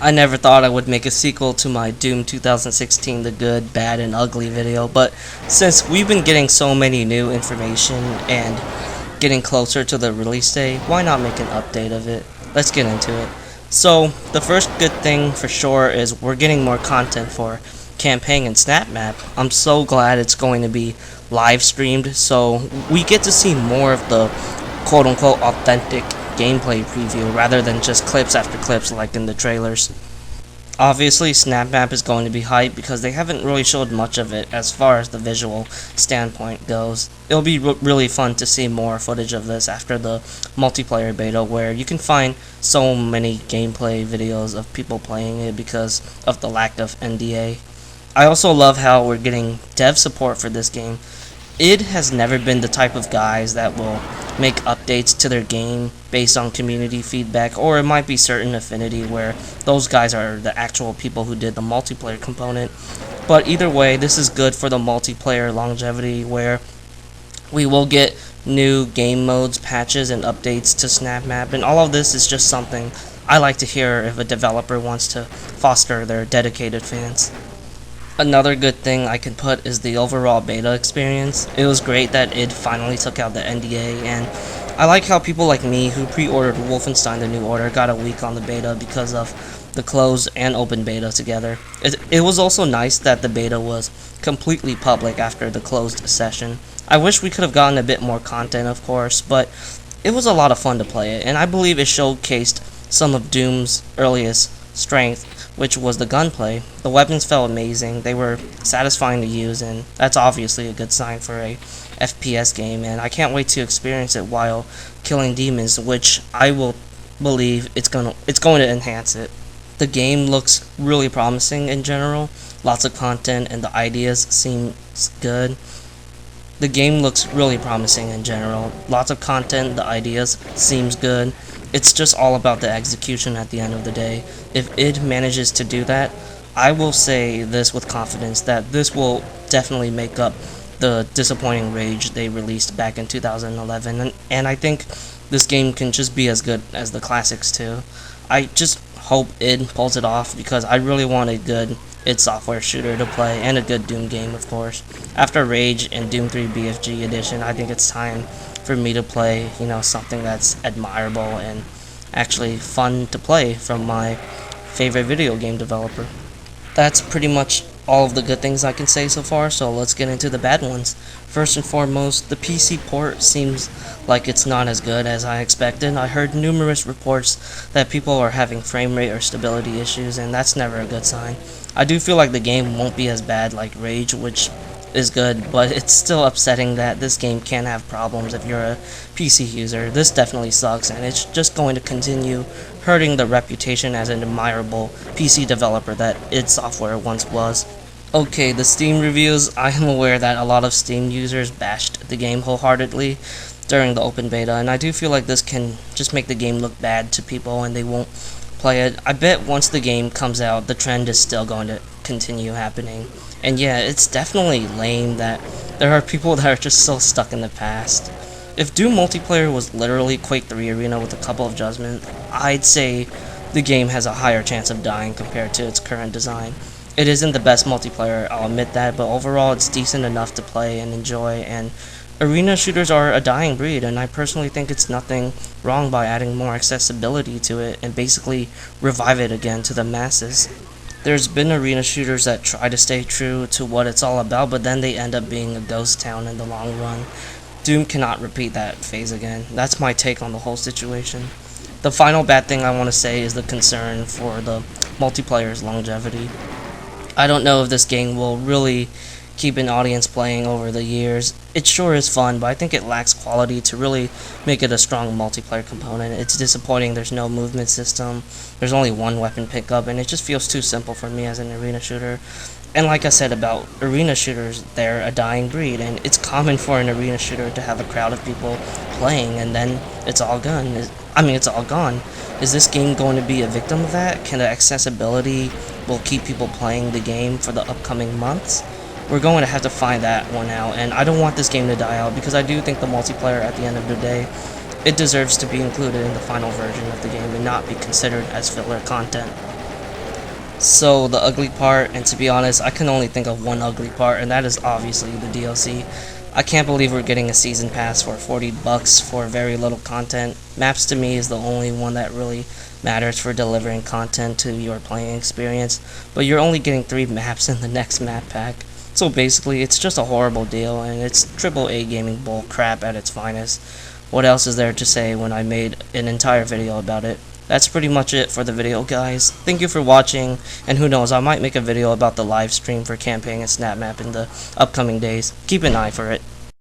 I never thought I would make a sequel to my Doom 2016 The Good, Bad, and Ugly video, but since we've been getting so many new information and getting closer to the release day, why not make an update of it? Let's get into it. So, the first good thing for sure is we're getting more content for Campaign and Snap Map. I'm so glad it's going to be live streamed, so we get to see more of the quote unquote authentic gameplay preview rather than just clips after clips like in the trailers. Obviously, Snap Map is going to be hype because they haven't really showed much of it as far as the visual standpoint goes. It'll be really fun to see more footage of this after the multiplayer beta, where you can find so many gameplay videos of people playing it because of the lack of NDA. I also love how we're getting dev support for this game. Id has never been the type of guys that will make updates to their game based on community feedback, or it might be certain affinity where those guys are the actual people who did the multiplayer component. But either way, this is good for the multiplayer longevity, where we will get new game modes, patches, and updates to Snap Map, and all of this is just something I like to hear if a developer wants to foster their dedicated fans. Another good thing I can put is the overall beta experience. It was great that id finally took out the NDA, and I like how people like me who pre-ordered Wolfenstein The New Order got a week on the beta because of the closed and open beta together. It was also nice that the beta was completely public after the closed session. I wish we could have gotten a bit more content, of course, but it was a lot of fun to play it, and I believe it showcased some of Doom's earliest strength, which was the gunplay. The weapons felt amazing, they were satisfying to use, and that's obviously a good sign for a FPS game, and I can't wait to experience it while killing demons, which I will believe it's going to enhance it. The game looks really promising in general, lots of content, and the ideas seem good. The game looks really promising in general, lots of content, the ideas seems good. It's just all about the execution at the end of the day. If id manages to do that, I will say this with confidence that this will definitely make up the disappointing Rage they released back in 2011, and I think this game can just be as good as the classics too. I just hope id pulls it off because I really want a good id Software shooter to play, and a good Doom game, of course. After Rage and Doom 3 BFG Edition, I think it's time for me to play, something that's admirable and actually fun to play from my favorite video game developer. That's pretty much all of the good things I can say so far, so let's get into the bad ones. First and foremost, the PC port seems like it's not as good as I expected. I heard numerous reports that people are having frame rate or stability issues, and that's never a good sign. I do feel like the game won't be as bad like Rage, which is good, but it's still upsetting that this game can have problems if you're a PC user. This definitely sucks, and it's just going to continue hurting the reputation as an admirable PC developer that id Software once was. Okay, the Steam reviews. I am aware that a lot of Steam users bashed the game wholeheartedly during the open beta, and I do feel like this can just make the game look bad to people and they won't play it. I bet once the game comes out, the trend is still going to continue happening. And yeah, it's definitely lame that there are people that are just so stuck in the past. If Doom multiplayer was literally Quake 3 Arena with a couple of adjustments, I'd say the game has a higher chance of dying compared to its current design. It isn't the best multiplayer, I'll admit that, but overall it's decent enough to play and enjoy, and arena shooters are a dying breed, and I personally think it's nothing wrong by adding more accessibility to it and basically revive it again to the masses. There's been arena shooters that try to stay true to what it's all about, but then they end up being a ghost town in the long run. Doom cannot repeat that phase again. That's my take on the whole situation. The final bad thing I want to say is the concern for the multiplayer's longevity. I don't know if this game will really keep an audience playing over the years. It sure is fun, but I think it lacks quality to really make it a strong multiplayer component. It's disappointing there's no movement system, there's only one weapon pickup, and it just feels too simple for me as an arena shooter. And like I said about arena shooters, they're a dying breed, and it's common for an arena shooter to have a crowd of people playing, and then it's all gone. It's all gone. Is this game going to be a victim of that? Can the accessibility will keep people playing the game for the upcoming months? We're going to have to find that one out, and I don't want this game to die out because I do think the multiplayer at the end of the day, it deserves to be included in the final version of the game and not be considered as filler content. So the ugly part, and to be honest, I can only think of one ugly part, and that is obviously the DLC. I can't believe we're getting a season pass for $40 for very little content. Maps to me is the only one that really matters for delivering content to your playing experience, but you're only getting 3 maps in the next map pack. So basically, it's just a horrible deal, and it's AAA gaming bull crap at its finest. What else is there to say when I made an entire video about it? That's pretty much it for the video, guys. Thank you for watching, and who knows, I might make a video about the live stream for campaign and snap map in the upcoming days. Keep an eye for it.